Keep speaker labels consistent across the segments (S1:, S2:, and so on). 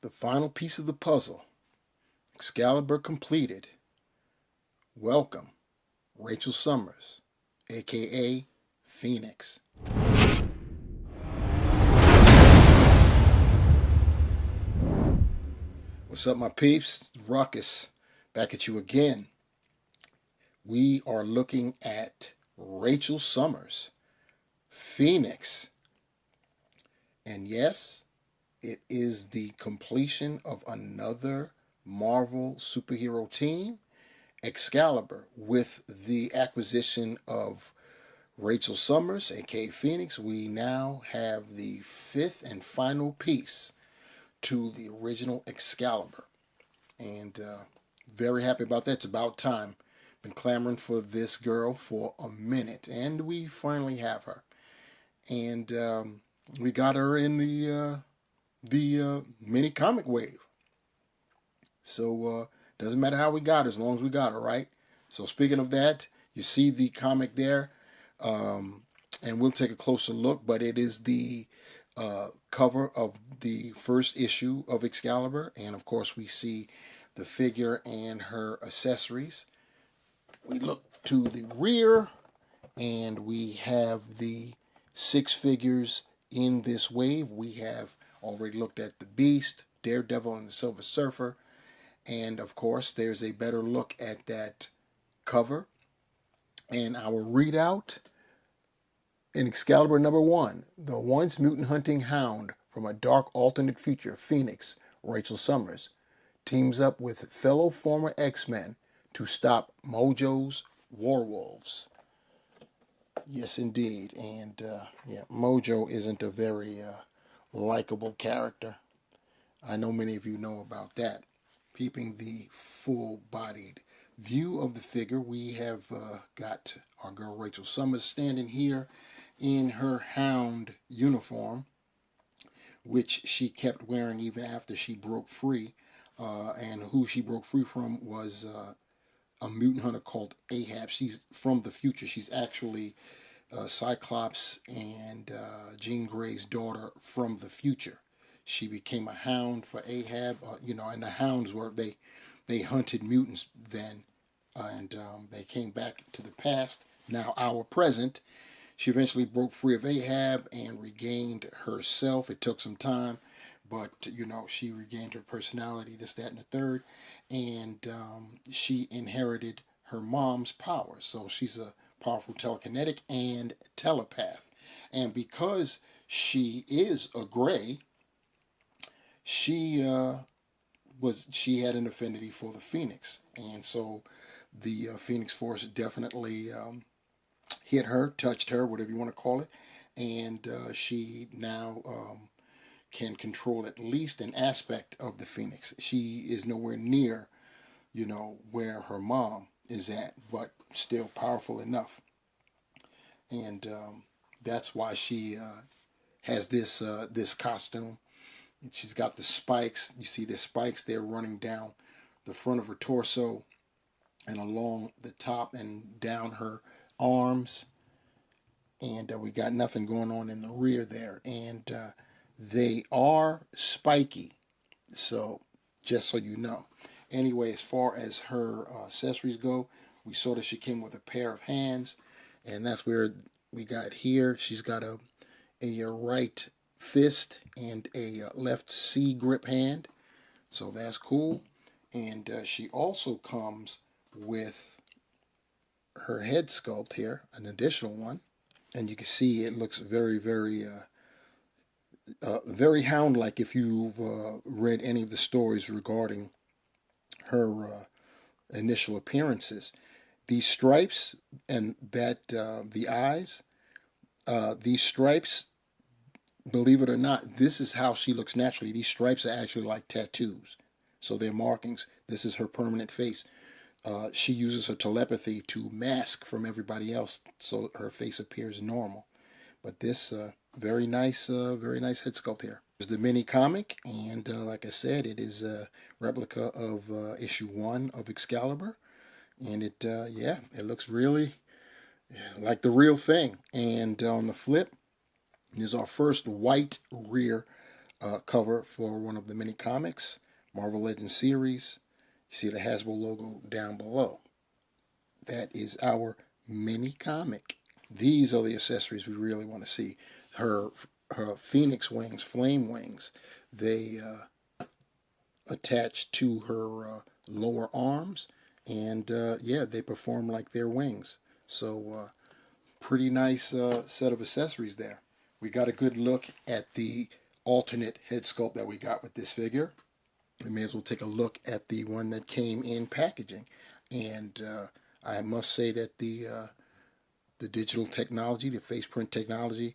S1: The final piece of the puzzle, Excalibur completed. Welcome, Rachel Summers, aka Phoenix. What's up, my peeps? Ruckus, back at you again. We are looking at Rachel Summers, Phoenix. And yes, it is the completion of another Marvel superhero team, Excalibur, with the acquisition of Rachel Summers, aka Phoenix. We now have the fifth and final piece to the original Excalibur. And very happy about that. It's about time. Been clamoring for this girl for a minute, and we finally have her. And we got her in the mini comic wave. So doesn't matter how we got her, as long as we got her, right? So speaking of that, you see the comic there, and we'll take a closer look. But it is the cover of the first issue of Excalibur, and of course we see the figure and her accessories. We look to the rear, and we have the 6 figures in this wave. We have already looked at the Beast, Daredevil, and the Silver Surfer. And of course, there's a better look at that cover. And our readout in Excalibur #1, the once mutant hunting hound from a dark alternate future, Phoenix, Rachel Summers, teams up with fellow former X-Men to stop Mojo's werewolves. Yes, indeed. And yeah, Mojo isn't a very likable character. I know many of you know about that. Peeping the full-bodied view of the figure, we have got our girl Rachel Summers standing here in her hound uniform, which she kept wearing even after she broke free. And who she broke free from was a mutant hunter called Ahab. She's from the future. She's actually Cyclops and Jean Grey's daughter from the future. She became a hound for Ahab, and the hounds were, they hunted mutants then, and they came back to the past, now our present. She eventually broke free of Ahab and regained herself. It took some time, but, she regained her personality, this, that, and the third, and she inherited her mom's powers. So she's a powerful telekinetic and telepath. And because she is a Grey, she had an affinity for the Phoenix, and so the Phoenix Force definitely hit her, touched her, whatever you want to call it, and she now can control at least an aspect of the Phoenix. She is nowhere near, where her mom is at, but still powerful enough, and that's why she has this costume. She's got the spikes. You see the spikes there running down the front of her torso and along the top and down her arms. And we got nothing going on in the rear there. And they are spiky. So just so you know. Anyway, as far as her accessories go, we saw that she came with a pair of hands. And that's where we got here. She's got a right fist and a left C grip hand, so that's cool. And she also comes with her head sculpt here, an additional one, and you can see it looks very, very very hound-like if you've read any of the stories regarding her initial appearances. These stripes and that the eyes, these stripes, believe it or not, this is how she looks naturally. These stripes are actually like tattoos. So they're markings. This is her permanent face. She uses her telepathy to mask from everybody else so her face appears normal. But this very nice head sculpt here. There's the mini comic, and like I said, it is a replica of issue 1 of Excalibur. And it looks really like the real thing. And on the flip, here's our first white rear cover for one of the mini comics, Marvel Legends series. You see the Hasbro logo down below. That is our mini comic. These are the accessories we really want to see. Her phoenix wings, flame wings, they attach to her lower arms, and yeah, they perform like their wings. So pretty nice set of accessories there. We got a good look at the alternate head sculpt that we got with this figure. We may as well take a look at the one that came in packaging. And I must say that the digital technology, the face print technology,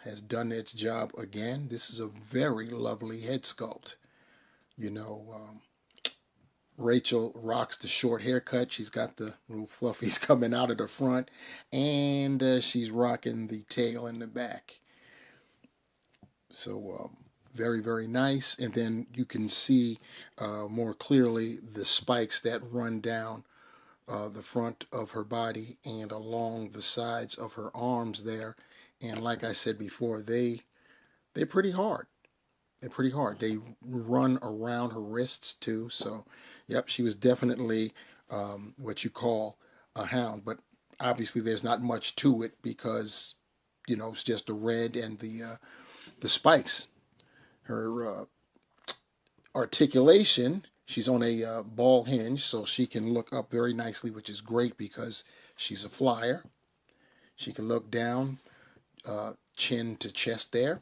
S1: has done its job again. This is a very lovely head sculpt. You know, Rachel rocks the short haircut. She's got the little fluffies coming out of the front, and she's rocking the tail in the back. So very, very nice. And then you can see more clearly the spikes that run down the front of her body and along the sides of her arms there. And like I said before, they're pretty hard. They're pretty hard. They run around her wrists too. So, yep, she was definitely what you call a hound. But obviously, there's not much to it because it's just the red and the spikes. Her articulation. She's on a ball hinge, so she can look up very nicely, which is great because she's a flyer. She can look down, chin to chest there.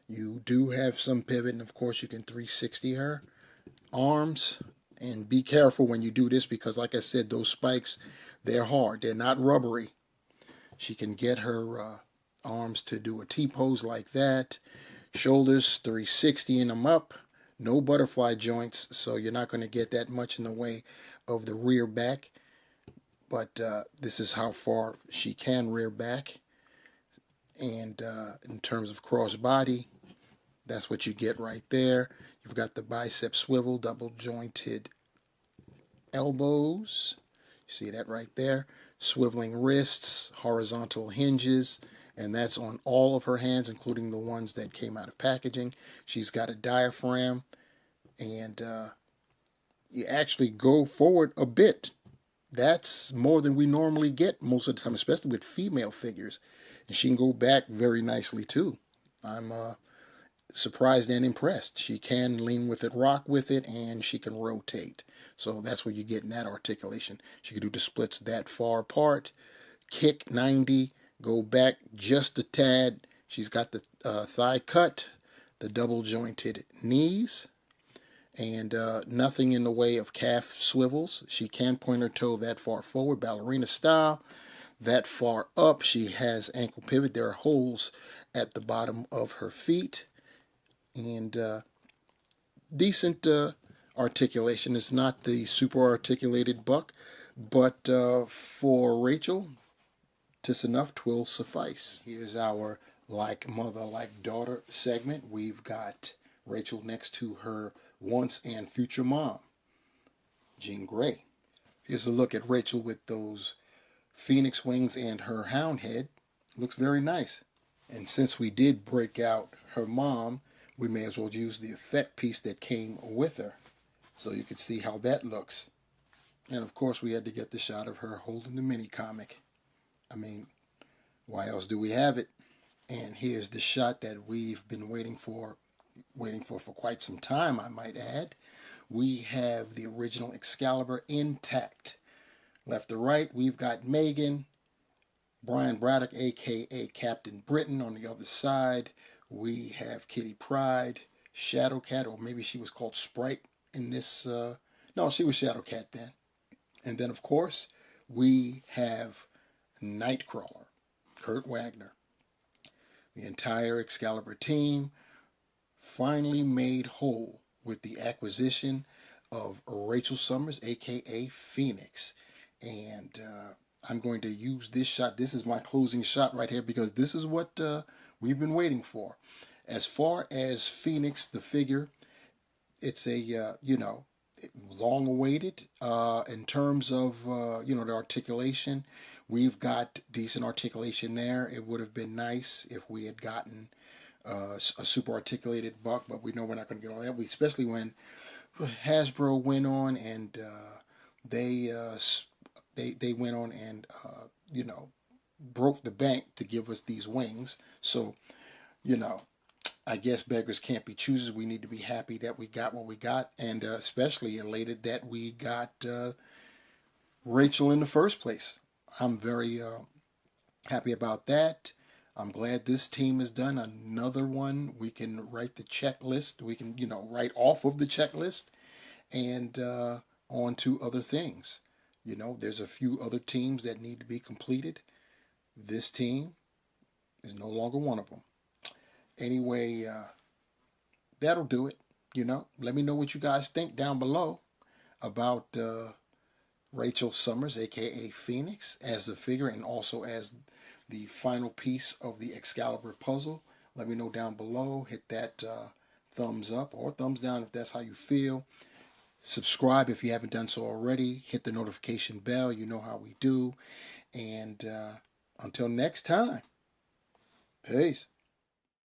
S1: You do have some pivot, and of course you can 360 her arms. And be careful when you do this because, like I said, those spikes, they're hard. They're not rubbery. She can get her arms to do a T-pose like that. Shoulders, 360 in them up. No butterfly joints, so you're not going to get that much in the way of the rear back. But this is how far she can rear back. And in terms of cross body, that's what you get right there. You've got the bicep swivel, double jointed elbows. You see that right there. Swiveling wrists, horizontal hinges, and that's on all of her hands, including the ones that came out of packaging. She's got a diaphragm, and you actually go forward a bit. That's more than we normally get most of the time, especially with female figures. And she can go back very nicely too. I'm surprised and impressed. She can lean with it, rock with it, and she can rotate. So that's where you get in that articulation. She can do the splits that far apart, kick 90, go back just a tad. She's got the thigh cut, the double jointed knees, and nothing in the way of calf swivels. She can point her toe that far forward, ballerina style. That far up, she has ankle pivot. There are holes at the bottom of her feet. And decent articulation. It's not the super articulated buck, but for Rachel, 'tis enough, 'twill suffice. Here's our like mother, like daughter segment. We've got Rachel next to her once and future mom, Jean Grey. Here's a look at Rachel with those phoenix wings and her hound head. Looks very nice. And since we did break out her mom, we may as well use the effect piece that came with her so you can see how that looks. And of course we had to get the shot of her holding the mini comic. I mean, why else do we have it? And here's the shot that we've been waiting for quite some time, I might add. We have the original Excalibur intact. Left to right, we've got Megan, Brian Braddock, a.k.a. Captain Britain, on the other side. We have Kitty Pryde, Shadowcat, or maybe she was called Sprite in this. No, she was Shadowcat then. And then, of course, we have Nightcrawler, Kurt Wagner. The entire Excalibur team finally made whole with the acquisition of Rachel Summers, a.k.a. Phoenix. And I'm going to use this shot. This is my closing shot right here because this is what we've been waiting for. As far as Phoenix, the figure, it's a, long awaited in terms of, the articulation. We've got decent articulation there. It would have been nice if we had gotten a super articulated buck, but we know we're not going to get all that. Especially when Hasbro went on and they they went on and you know, broke the bank to give us these wings. So you know, I guess beggars can't be choosers. We need to be happy that we got what we got, and especially elated that we got Rachel in the first place. I'm very happy about that. I'm glad this team has done another one. We can write the checklist. We can, you know, write off of the checklist and on to other things. You know, there's a few other teams that need to be completed. This team is no longer one of them. Anyway, that'll do it. You know, let me know what you guys think down below about Rachel Summers, aka Phoenix, as the figure and also as the final piece of the Excalibur puzzle. Let me know down below. Hit that thumbs up or thumbs down if that's how you feel. Subscribe if you haven't done so already. Hit the notification bell. You know how we do. And until next time, peace.